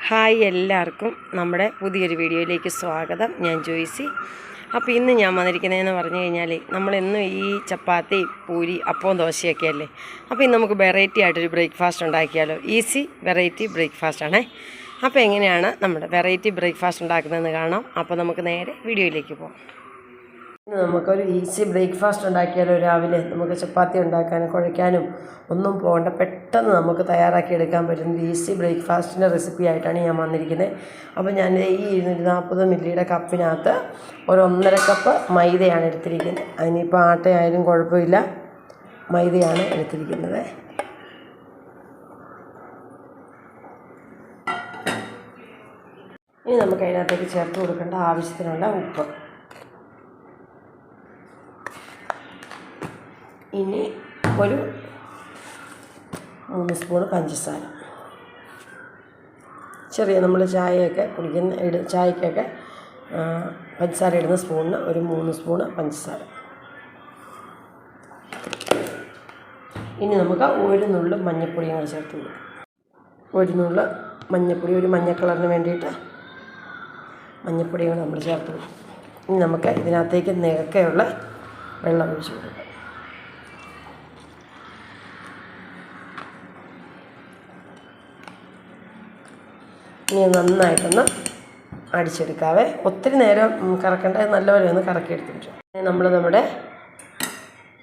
Hi എല്ലാവർക്കും നമ്മുടെ പുതിയൊരു വീഡിയോയിലേക്ക് സ്വാഗതം. ഞാൻ ജോയ്സി. അപ്പോൾ ഇന്ന് ഞാൻ വന്നിരിക്കുന്നതെന്ന് പറഞ്ഞു കഴിഞ്ഞാൽ നമ്മളെന്നും ഈ ചപ്പാത്തി പൂരി അപ്പവും ദോശയൊക്കെ അല്ലേ. അപ്പോൾ ഇന്ന് നമുക്ക് വെറൈറ്റി ആയിട്ടൊരു ബ്രേക്ക്ഫാസ്റ്റ് ഉണ്ടാക്കിയാലോ. ഈസി വെറൈറ്റി ബ്രേക്ക്ഫാസ്റ്റാണേ. അപ്പോൾ എങ്ങനെയാണ് നമ്മുടെ വെറൈറ്റി ബ്രേക്ക്ഫാസ്റ്റ് ഉണ്ടാക്കുന്നതെന്ന് കാണാം. അപ്പോൾ നമുക്ക് നേരെ വീഡിയോയിലേക്ക് പോകാം. ഇന്ന് നമുക്കൊരു ഈസി ബ്രേക്ക്ഫാസ്റ്റ് ഉണ്ടാക്കിയാലോ. രാവിലെ നമുക്ക് ചപ്പാത്തി ഉണ്ടാക്കാനും കുഴയ്ക്കാനും ഒന്നും പോകണ്ട, പെട്ടെന്ന് നമുക്ക് തയ്യാറാക്കി എടുക്കാൻ പറ്റുന്ന ഈസി ബ്രേക്ക്ഫാസ്റ്റിൻ്റെ റെസിപ്പി ആയിട്ടാണ് ഞാൻ വന്നിരിക്കുന്നത്. അപ്പോൾ ഞാൻ ഈ 240 മില്ലിയുടെ കപ്പിനകത്ത് ഒരു 1.5 കപ്പ് മൈദയാണ് എടുത്തിരിക്കുന്നത്. അതിനിപ്പോൾ ആട്ടയായാലും കുഴപ്പമില്ല, മൈദയാണ് എടുത്തിരിക്കുന്നത്. ഇനി നമുക്ക് അതിനകത്തേക്ക് ചേർത്ത് കൊടുക്കേണ്ട ആവശ്യത്തിനുള്ള ഉപ്പ്, ഇനി ഒരു 3 സ്പൂൺ പഞ്ചസാര, ചെറിയ നമ്മൾ ചായയൊക്കെ കുടിക്കുന്ന ചായക്കൊക്കെ പഞ്ചസാര ഇടുന്ന സ്പൂണിന് ഒരു 3 സ്പൂണ് പഞ്ചസാര. ഇനി നമുക്ക് ഒരു നുള്ളു മഞ്ഞൾപ്പൊടിയും കൂടെ ചേർത്ത് കൊടുക്കും. ഒരു നുള്ളു മഞ്ഞൾപ്പൊടി, ഒരു മഞ്ഞ കളറിന് വേണ്ടിയിട്ട് മഞ്ഞൾപ്പൊടിയും കൂടെ നമ്മൾ ചേർത്ത് കൊടുക്കും. ഇനി നമുക്ക് ഇതിനകത്തേക്ക് നികക്കെയുള്ള വെള്ളം ഒഴിച്ച് കൊടുക്കാം. ഇനി നന്നായിട്ടൊന്ന് അടിച്ചെടുക്കാവേ. ഒത്തിരി നേരം കറക്കേണ്ട, നല്ലപോലെ ഒന്ന് കറക്കിയെടുത്തിട്ട് നമ്മുടെ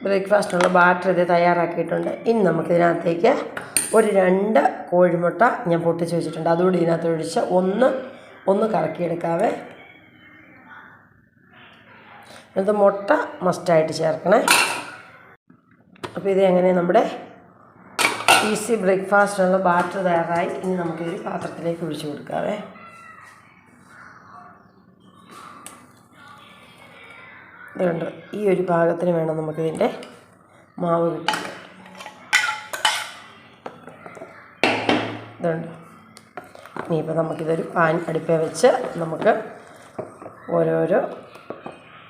ബ്രേക്ക്ഫാസ്റ്റിനുള്ള ബാറ്റർ ഇത് തയ്യാറാക്കിയിട്ടുണ്ട്. ഇനി നമുക്കിതിനകത്തേക്ക് ഒരു 2 കോഴിമുട്ട ഞാൻ പൊട്ടിച്ച് വെച്ചിട്ടുണ്ട്, അതുകൂടി ഇതിനകത്ത് ഒഴിച്ച് ഒന്ന് കറക്കിയെടുക്കാവേ. ഇത് മുട്ട മസ്റ്റായിട്ട് ചേർക്കണേ. അപ്പോൾ ഇത് എങ്ങനെ നമ്മുടെ ഈസി ബ്രേക്ക്ഫാസ്റ്റിനുള്ള ബാറ്റർ തയ്യാറായി. ഇനി നമുക്കൊരു പാത്രത്തിലേക്ക് ഒഴിച്ച് കൊടുക്കാവേ. ഇതുണ്ട്, ഈ ഒരു പാകത്തിന് വേണം നമുക്കിതിൻ്റെ മാവ് കിട്ടി. ഇതുണ്ട്. ഇനിയിപ്പോൾ നമുക്കിതൊരു പാൻ അടുപ്പേ വെച്ച് നമുക്ക് ഓരോരോ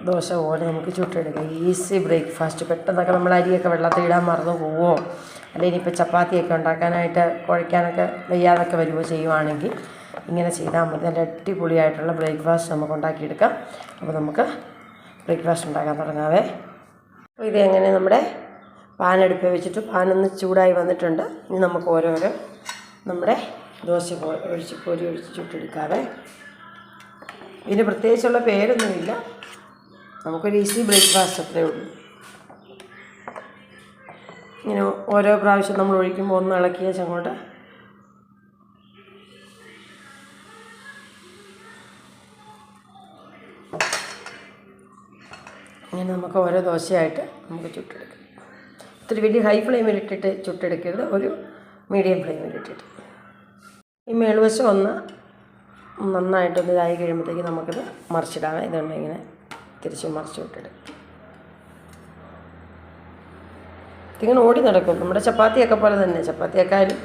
ദോശ പോലെ നമുക്ക് ചുട്ടെടുക്കാം. Easy breakfast. പെട്ടെന്നൊക്കെ നമ്മൾ അരിയൊക്കെ വെള്ളത്തിൽ ഇടാൻ മറന്നു പോവോ, അല്ലെങ്കിൽ ഇനിയിപ്പോൾ ചപ്പാത്തിയൊക്കെ ഉണ്ടാക്കാനായിട്ട് കുഴയ്ക്കാനൊക്കെ വയ്യാതൊക്കെ വരുമോ ചെയ്യുവാണെങ്കിൽ ഇങ്ങനെ ചെയ്താൽ മതി. നല്ല അടിപൊളിയായിട്ടുള്ള ബ്രേക്ക്ഫാസ്റ്റ് നമുക്ക് ഉണ്ടാക്കിയെടുക്കാം. അപ്പോൾ നമുക്ക് ബ്രേക്ക്ഫാസ്റ്റ് ഉണ്ടാക്കാൻ തുടങ്ങാവേ. അപ്പോൾ ഇത് എങ്ങനെ നമ്മുടെ പാൻ അടുപ്പേ വെച്ചിട്ട് പാനൊന്ന് ചൂടായി വന്നിട്ടുണ്ട്. ഇനി നമുക്ക് ഓരോരോ നമ്മുടെ ദോശ പൊരി ഒഴിച്ച് ചുട്ടെടുക്കാവേ. ഇതിന് പ്രത്യേകിച്ചുള്ള പേരൊന്നുമില്ല, നമുക്കൊരു ഈസി ബ്രേക്ക്ഫാസ്റ്റ് അത്രയേ ഉള്ളൂ. ഇങ്ങനെ ഓരോ പ്രാവശ്യം നമ്മൾ ഒഴിക്കുമ്പോൾ ഒന്ന് ഇളക്കിയ അങ്ങോട്ട് ഇങ്ങനെ നമുക്ക് ഓരോ ദോശയായിട്ട് നമുക്ക് ചുട്ടെടുക്കാം. ഒത്തിരി വലിയ ഹൈ ഫ്ലെയിമിലിട്ടിട്ട് ചുട്ടെടുക്കരുത്, ഒരു മീഡിയം ഫ്ലെയിമിലിട്ടിട്ട്. ഈ മേൽവശം ഒന്ന് നന്നായിട്ടൊന്ന് ഇതായി കഴിയുമ്പോഴത്തേക്ക് നമുക്കിത് മറിച്ചിടാം. ഇതുണ്ട്, ഇങ്ങനെ തിരിച്ച് മറിച്ച് വിട്ടെടുക്കും. ഇതിങ്ങനെ ഓടി നടക്കും. നമ്മുടെ ചപ്പാത്തിയൊക്കെ പോലെ തന്നെ, ചപ്പാത്തിയേക്കാളും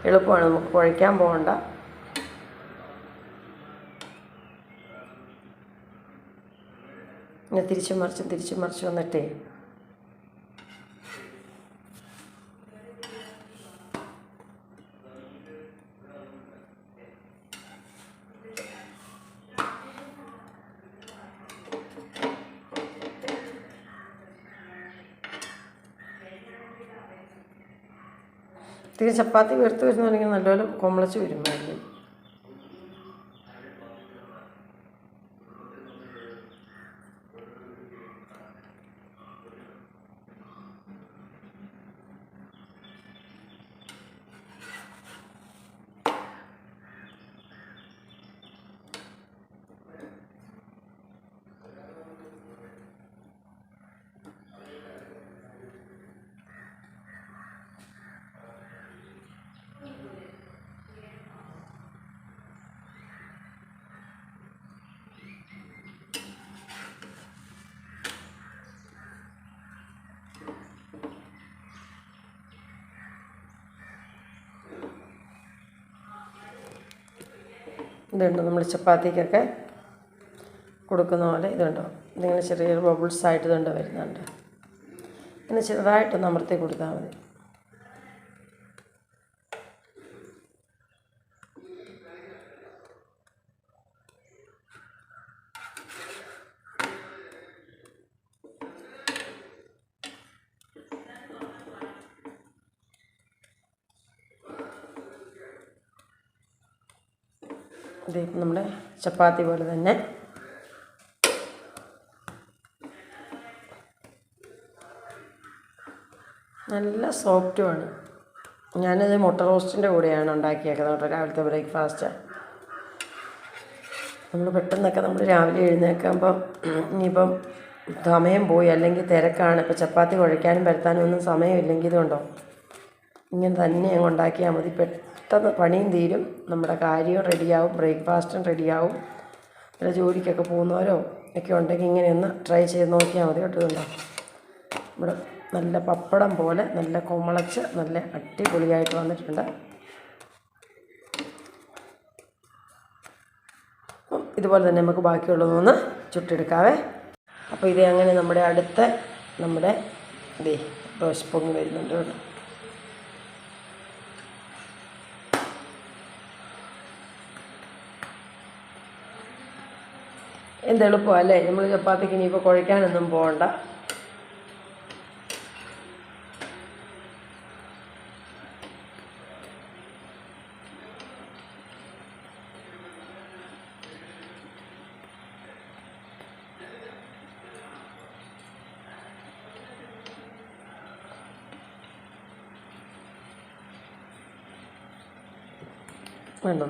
എളുപ്പമാണ്, നമുക്ക് കുഴയ്ക്കാൻ പോകണ്ട. ഇങ്ങനെ തിരിച്ചും മറിച്ചും വന്നിട്ടേ ഇതിന് ചപ്പാത്തി വീർത്ത് വരുന്നുണ്ടെങ്കിൽ നല്ലപോലെ കൊമ്പളച്ച് വരുമായിരുന്നു. ഇതുണ്ട്, നമ്മൾ ചപ്പാത്തിക്കൊക്കെ കൊടുക്കുന്ന പോലെ ഇതുണ്ടോ, ഇതിങ്ങനെ ചെറിയൊരു ബബിൾസായിട്ട് ഇതുണ്ട് വരുന്നുണ്ട്. ഇങ്ങനെ ചെറുതായിട്ടൊന്ന് അമർത്തി കൊടുത്താൽ മതി. ഇത് നമ്മുടെ ചപ്പാത്തി പോലെ തന്നെ നല്ല സോഫ്റ്റുമാണ്. ഞാനത് മുട്ട റോസ്റ്റിൻ്റെ കൂടെയാണ് ഉണ്ടാക്കിയേക്കുന്നത് കേട്ടോ, രാവിലത്തെ ബ്രേക്ക്ഫാസ്റ്റ്. നമ്മൾ പെട്ടെന്നൊക്കെ നമ്മൾ രാവിലെ എഴുന്നേൽക്കുമ്പം ഇനിയിപ്പം സമയം പോയി, അല്ലെങ്കിൽ തിരക്കാണ്, ഇപ്പോൾ ചപ്പാത്തി കുഴയ്ക്കാനും പരത്താനും ഒന്നും സമയമില്ലെങ്കിൽ ഇതുണ്ടോ ഇങ്ങനെ തന്നെ അങ്ങ് ഉണ്ടാക്കിയാൽ മതി. പെട്ടെന്ന് പണിയും തീരും, നമ്മുടെ കാര്യവും റെഡിയാവും, ബ്രേക്ക്ഫാസ്റ്റും റെഡിയാവും. പിന്നെ ജോലിക്കൊക്കെ പോകുന്നവരോ ഒക്കെ ഉണ്ടെങ്കിൽ ഇങ്ങനെയൊന്ന് ട്രൈ ചെയ്ത് നോക്കിയാൽ മതി കേട്ടോ. ഇതുണ്ടോ നമ്മുടെ നല്ല പപ്പടം പോലെ നല്ല കുമളച്ച് നല്ല അടിപൊളിയായിട്ട് വന്നിട്ടുണ്ട്. അപ്പം ഇതുപോലെ തന്നെ നമുക്ക് ബാക്കിയുള്ളതൊന്ന് ചുട്ടെടുക്കാവേ. അപ്പോൾ ഇത് അങ്ങനെ നമ്മുടെ ദോശ പൊങ്ങി വരുന്നുണ്ട് കേട്ടോ. എന്തെളുപ്പമല്ലേ, നമ്മൾ ചപ്പാത്തിക്ക് ഇനിയിപ്പോൾ കുഴയ്ക്കാനൊന്നും പോകണ്ട.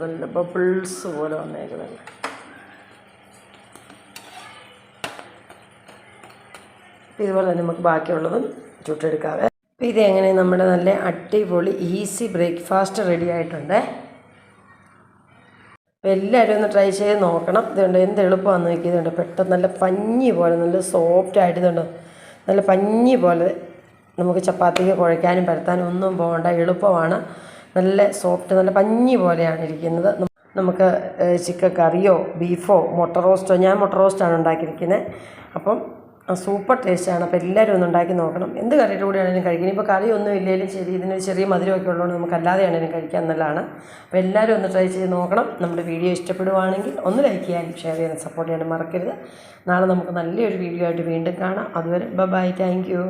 നല്ല ബബിൾസ് പോലെ വന്നേക്കുന്നത്. ഇതുപോലെ തന്നെ നമുക്ക് ബാക്കിയുള്ളതും ചുട്ടെടുക്കാവേ. അപ്പോൾ ഇതെങ്ങനെ നമ്മുടെ നല്ല അടിപൊളി ഈസി ബ്രേക്ക്ഫാസ്റ്റ് റെഡി ആയിട്ടുണ്ട്. അപ്പോൾ എല്ലാവരും ഒന്ന് ട്രൈ ചെയ്ത് നോക്കണം. ഇതുണ്ട് എന്ത് എളുപ്പമാണെന്ന് നോക്കി. ഇതുണ്ട് പെട്ടെന്ന് നല്ല പഞ്ഞി പോലെ നല്ല സോഫ്റ്റ് ആയിട്ട്, ഇതുണ്ട് നല്ല പഞ്ഞി പോലെ. നമുക്ക് ചപ്പാത്തിക്ക് കുഴയ്ക്കാനും പരത്താനും ഒന്നും പോകണ്ട, എളുപ്പമാണ്. നല്ല സോഫ്റ്റ് നല്ല പഞ്ഞി പോലെയാണ് ഇരിക്കുന്നത്. നമുക്ക് ചിക്കൻ കറിയോ ബീഫോ മുട്ട റോസ്റ്റോ, ഞാൻ മുട്ട റോസ്റ്റാണ് ഉണ്ടാക്കിയിരിക്കുന്നത്. അപ്പം സൂപ്പർ ടേസ്റ്റാണ്. അപ്പോൾ എല്ലാവരും ഒന്ന് ഉണ്ടാക്കി നോക്കണം. എന്ത് കറിയുടെ കൂടെയാണെങ്കിലും കഴിക്കണം. ഇപ്പോൾ കറിയൊന്നും ഇല്ലെങ്കിലും ശരി, ഇതിനൊരു ചെറിയ മധുരമൊക്കെ ഉള്ളതുകൊണ്ട് നമുക്ക് അല്ലാതെയാണെങ്കിലും കഴിക്കാൻ നല്ലതാണ്. അപ്പോൾ എല്ലാവരും ഒന്ന് ട്രൈ ചെയ്ത് നോക്കണം. നമ്മുടെ വീഡിയോ ഇഷ്ടപ്പെടുവാണെങ്കിൽ ഒന്ന് ലൈക്ക് ചെയ്യാനും ഷെയർ ചെയ്യാനും സപ്പോർട്ട് ചെയ്യാനും മറക്കരുത്. നാളെ നമുക്ക് നല്ലൊരു വീഡിയോ ആയിട്ട് വീണ്ടും കാണാം. അതുവരെ ബൈ, താങ്ക് യു.